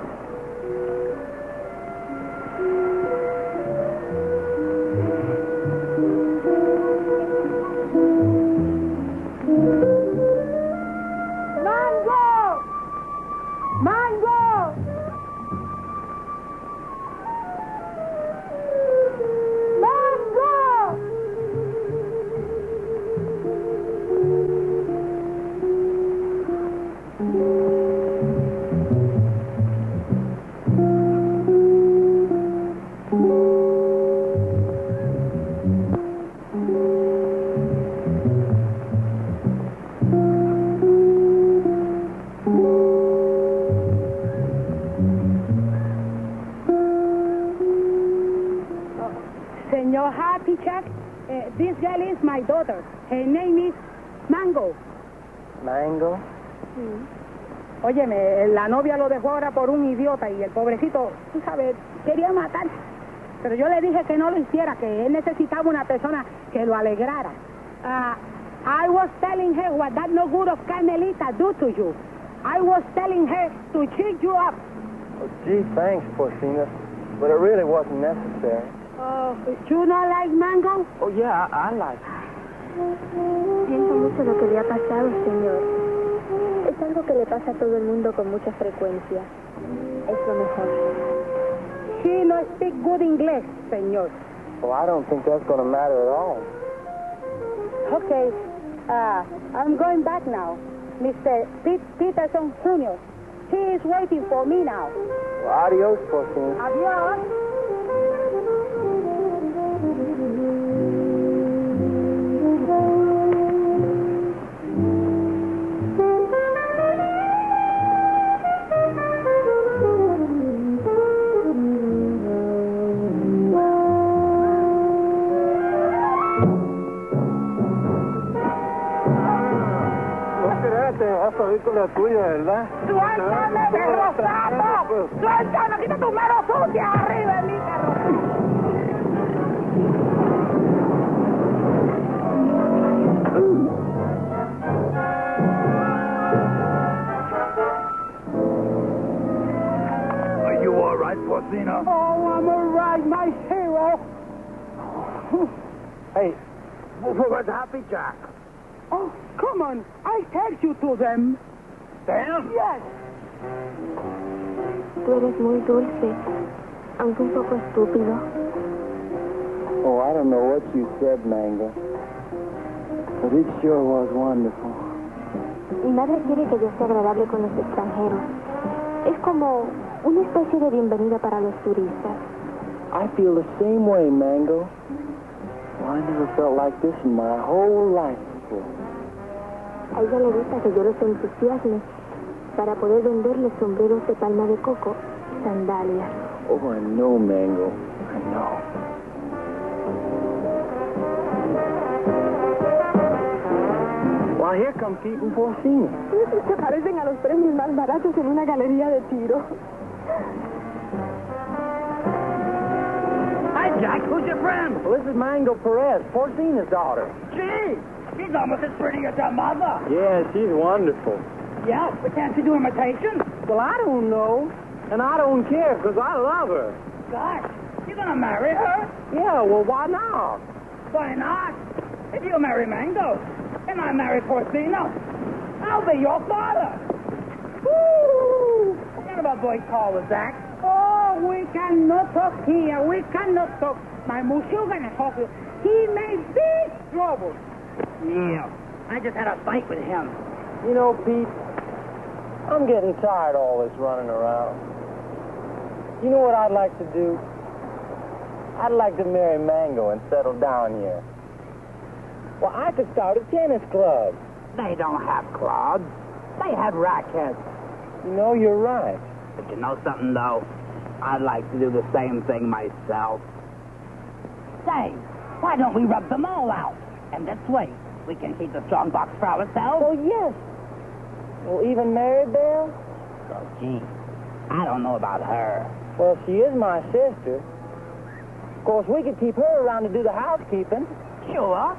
Senor Happy Chuck, this girl is my daughter. Her name is Mango. Mango? Óyeme, la novia lo dejó ahora por un idiota y el pobrecito, tú sabes, quería matar. Pero yo le dije que no lo hiciera, que él necesitaba una persona que lo alegrara. I was telling her what that no good of Carmelita do to you. I was telling her to cheer you up. Oh, gee, thanks, Porcina. But it really wasn't necessary. Oh, you not like Mango? Oh, yeah, I like it. Siento mucho lo que le ha pasado, señor. Es algo que le pasa a todo el mundo con mucha frecuencia. Es lo mejor. She no speak good English, señor. Well, I don't think that's going to matter at all. Okay, I'm going back now. Mr. Peterson Jr. He is waiting for me now. Well, adios, Porcina. Adios. Esa película es tuya, ¿verdad? ¡Suéltame, perro sapo! ¡Suéltame! ¡Quita tu mano sucia arriba de mí, perro! Are you all right, Porcina? Oh, I'm all right, my hero. Hey, where's Happy Jack? Oh, come on. I take you to them. Them? Yes. Tú eres muy dulce, aunque un poco estúpido. Oh, I don't know what you said, Mango. But it sure was wonderful. Mi madre quiere que yo sea agradable con los extranjeros. Es como una especie de bienvenida para los turistas. I feel the same way, Mango. I never felt like this in my whole life before. A ella le gusta que yo los entusiasme para poder venderle sombreros de palma de coco, sandalias. Oh, I know, Mango. I know. Well, here come Pete and Porcina. Se parecen a los premios más baratos en una galería de tiro. Hi, Jack. Who's your friend? Well, this is Mango Perez, Porcina's daughter. Gee, she's almost as pretty as her mother. Yeah, she's wonderful. Yeah, but can't she do imitation? Well, I don't know. And I don't care, because I love her. Gosh, you gonna marry her? Yeah, well, why not? Why not? If you marry Mango, and I marry Porcino, I'll be your father. Woo! Forget about boy call with Zach. Oh, we cannot talk here. We cannot talk. My monsieur gonna talk. He made big trouble. Yeah, I just had a fight with him. You know, Pete, I'm getting tired of all this running around. You know what I'd like to do? I'd like to marry Mango and settle down here. Well, I could start a tennis club. They don't have clubs. They have rackets. You know, you're right. But you know something, though? I'd like to do the same thing myself. Say, why don't we rub them all out? And this way, we can keep the strong box for ourselves. Oh, yes. Well, even Mary Belle? Oh, gee, I don't know about her. Well, she is my sister. Of course, we could keep her around to do the housekeeping. Sure.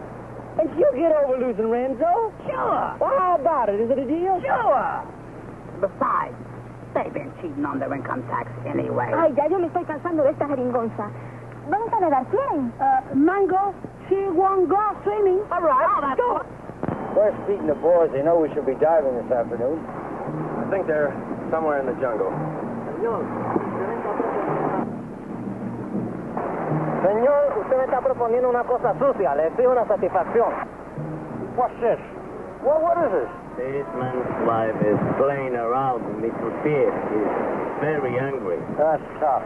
And she'll get over losing Renzo. Sure. Well, how about it? Is it a deal? Sure. Besides, they've been cheating on their income tax anyway. Ay, ya yo me estoy cansando de esta jeringonza. Vamos a nadar, ¿quieren? Mango, she won't go swimming. All right. Oh, that's go. Where's Pete and the boys? They know we should be diving this afternoon. I think they're somewhere in the jungle. Señor, usted me está proponiendo una cosa sucia. Le exijo una satisfacción. What's this? What is this? This man's wife is playing around with Mr. Pierce. He's very angry. That's tough.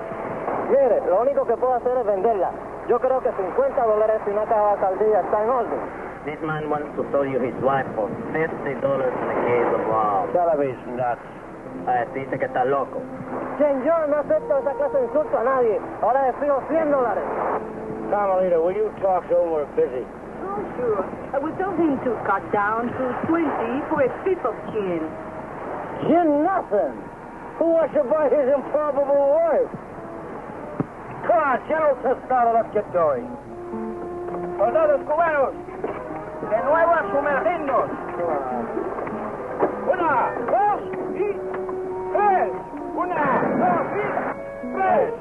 Mire, lo único que puedo hacer es venderla. Yo creo que $50 y una caja de saldilla está en orden. This man wants to sell you his wife for $50 in a case of wow. Television, nuts. Dice que está loco. Señor, no acepto esa clase de insulto a nadie. Ahora le fijo $100. Carmelita, will you talk so we're busy? Oh, sure. We told him to cut down to 20 for a fifth of gin. Gin nothing. Who wants to buy his improbable wife? Come on, General Tostado, let's get going. Soldados cubanos, de nuevo a sumergirnos. Una, dos y tres. Una, dos y tres.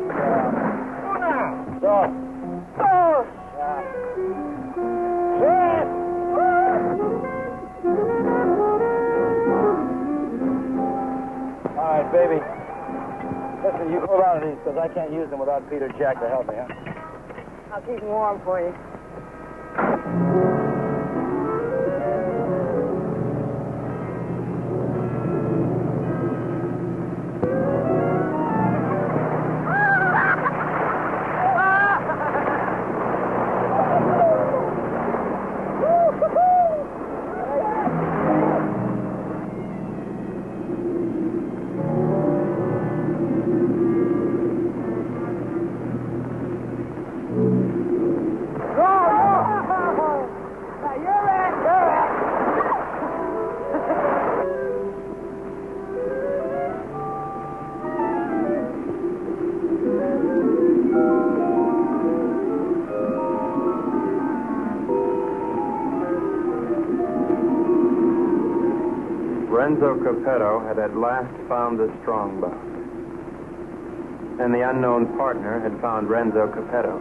Una, dos, tres. All right, baby. Listen, you hold on to these because I can't use them without Peter Jack to help me, huh? I'll keep them warm for you. Renzo Capetto had at last found the strongbox. And the unknown partner had found Renzo Capetto.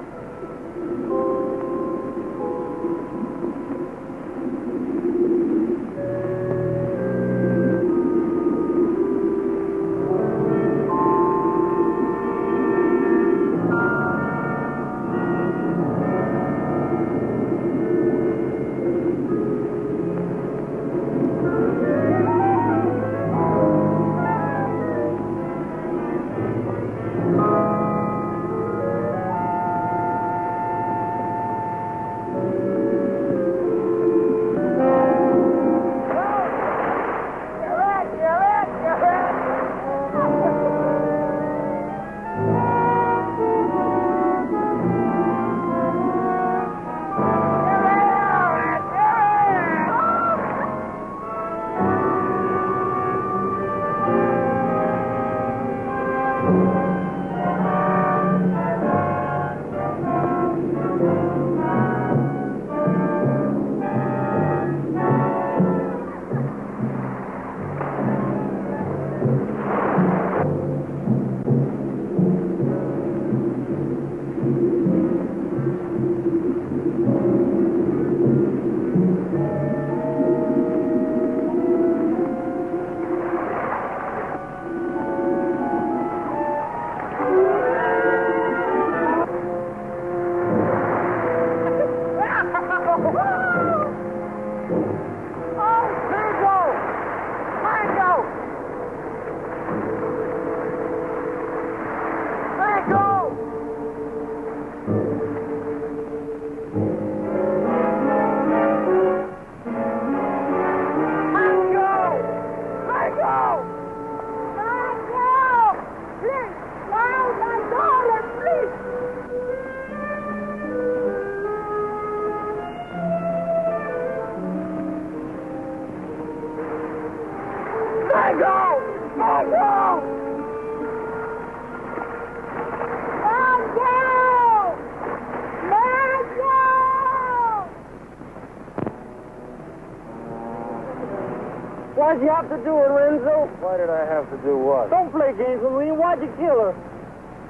Why'd you have to do it, Renzo? Why did I have to do what? Don't play games with me. Why'd you kill her?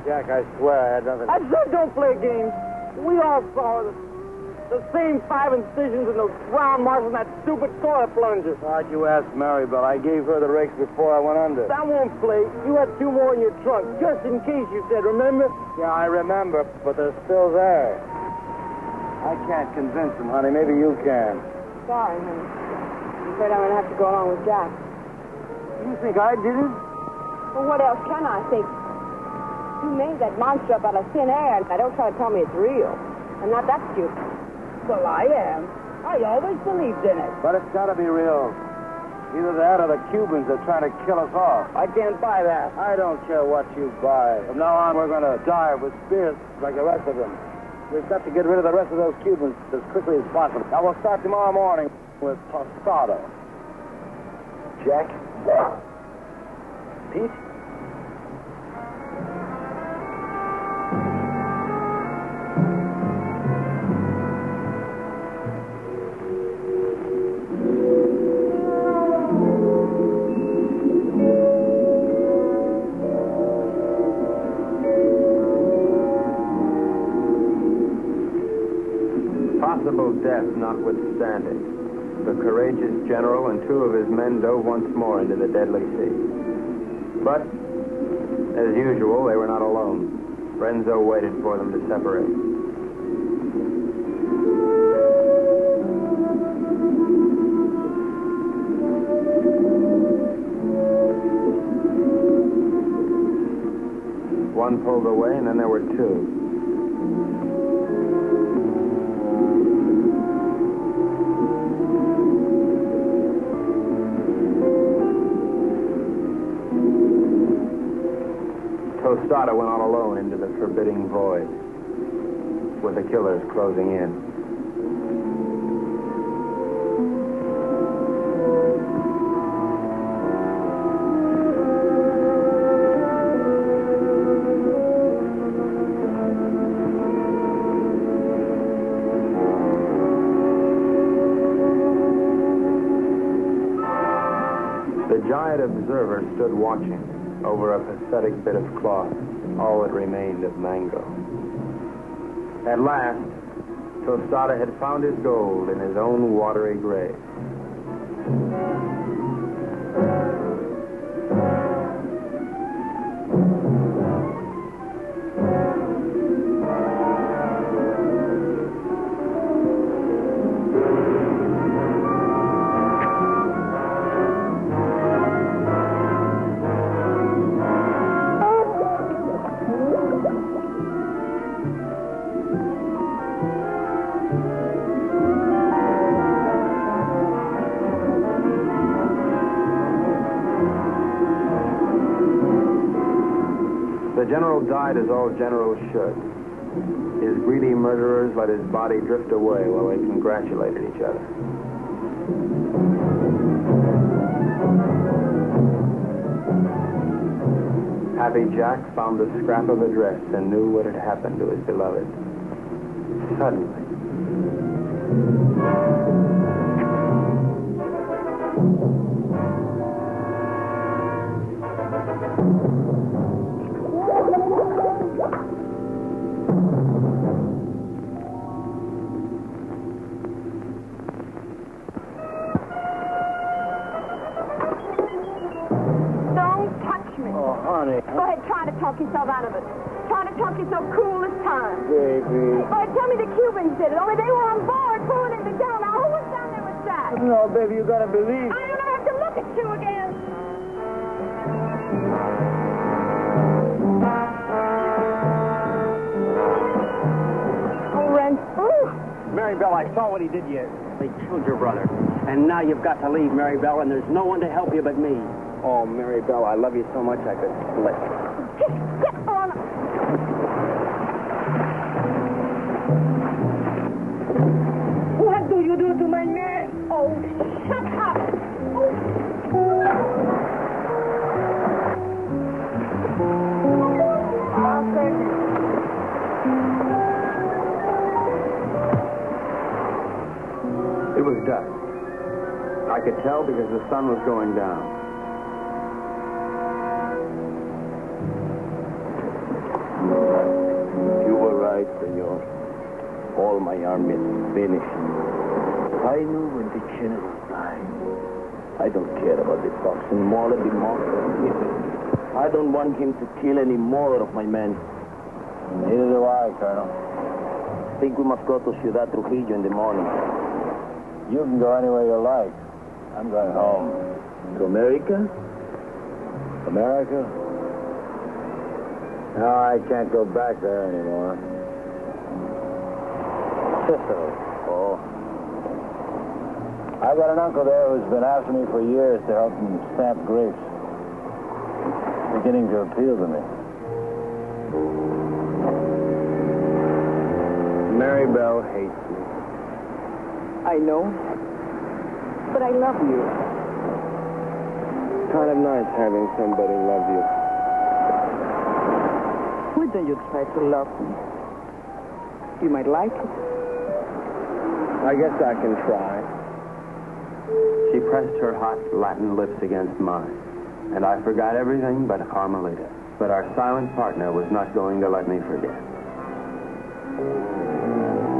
Jack, I swear I had nothing. I said don't play games. We all saw the same 5 incisions and those round marks on that stupid toilet plunger. Why'd you ask Maribel? I gave her the rakes before I went under. That won't play. You had 2 more in your trunk, just in case, you said, remember? Yeah, I remember, but they're still there. I can't convince them, honey. Maybe you can. Sorry, honey. I'm afraid I'm going to have to go along with Jack. You think I did it? Well, what else can I think? You made that monster up out of thin air, and don't try to tell me it's real. I'm not that stupid. Well, I am. I always believed in it. But it's got to be real. Either that or the Cubans are trying to kill us off. I can't buy that. I don't care what you buy. From now on, we're going to die with spears like the rest of them. We've got to get rid of the rest of those Cubans as quickly as possible. Now, we'll start tomorrow morning with Tostado. Jack? Pete? Possible death notwithstanding, the courageous general and 2 of his men dove once more into the deadly sea. But, as usual, they were not alone. Renzo waited for them to separate. One pulled away, and then there were 2. Tostado went on alone into the forbidding void, with the killers closing in. The giant observer stood watching over a pathetic bit of cloth, all that remained of Mango. At last, Tostado had found his gold in his own watery grave. The general died as all generals should. His greedy murderers let his body drift away while they congratulated each other. Happy Jack found the scrap of a dress and knew what had happened to his beloved. Suddenly. Talk yourself out of it. Try to talk yourself cool this time. Baby. All right, tell me the Cubans did it. Only they were on board pulling it down. Now, who was down there with Jack? No, baby, you gotta believe. I don't have to look at you again. Oh, Ren. Maribel, I saw what he did to you. They killed your brother. And now you've got to leave, Maribel, and there's no one to help you but me. Oh, Maribel, I love you so much I could split. Just get on. What do you do to my man? Oh, shut up. It was dusk. I could tell because the sun was going down. You were right, senor. All my army is finished. I knew when the general died. I don't care about the fox anymore. Let the monster kill him. I don't want him to kill any more of my men. Neither do I, Colonel. I think we must go to Ciudad Trujillo in the morning. You can go anywhere you like. I'm going home. To America? America? No, I can't go back there anymore. Sicily. Oh. I've got an uncle there who's been after me for years to help him stamp grapes. Beginning to appeal to me. Mary Bell hates me. I know. But I love you. Kind of nice having somebody love you. Why don't you try to love me? You might like it. I guess I can try. She pressed her hot Latin lips against mine, and I forgot everything but Carmelita. But our silent partner was not going to let me forget.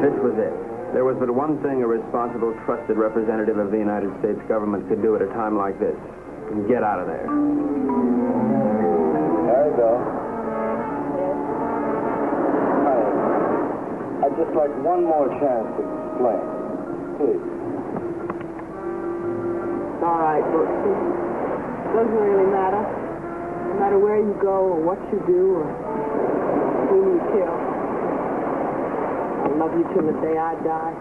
This was it. There was but one thing a responsible, trusted representative of the United States government could do at a time like this. Get out of there. There you go. I'd just like one more chance to explain. Please. All right, look, it doesn't really matter. No matter where you go or what you do or who you kill. I'll love you till the day I die.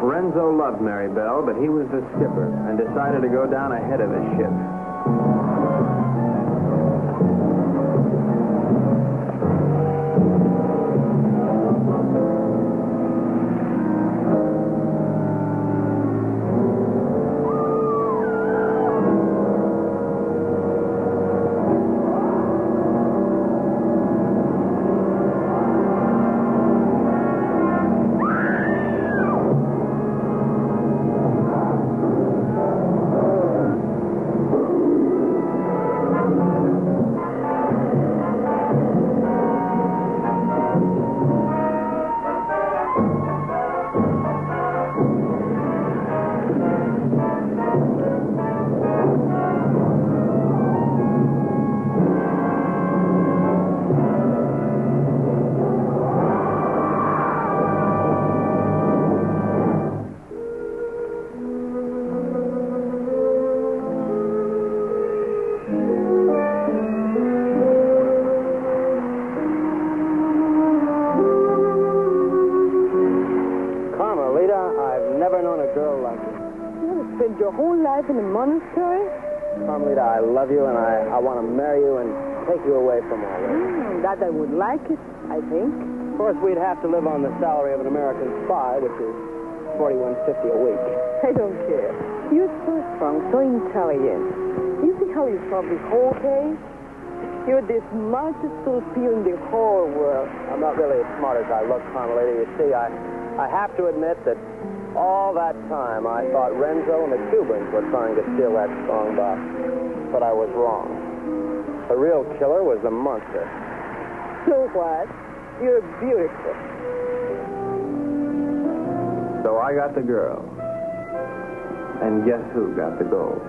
Renzo loved Mary Bell, but he was the skipper and decided to go down ahead of his ship. Your whole life in a monastery? Carmelita, I love you, and I want to marry you and take you away from all this. That I would like it, I think. Of course, we'd have to live on the salary of an American spy, which is $41.50 a week. I don't care. You're so strong, so intelligent. You see how you solved this whole case? You're the smartest pea in the whole world. I'm not really as smart as I look, Carmelita. You see, I have to admit that all that time, I thought Renzo and the Cubans were trying to steal that strong box. But I was wrong. The real killer was the monster. So what? You're beautiful. So I got the girl. And guess who got the gold?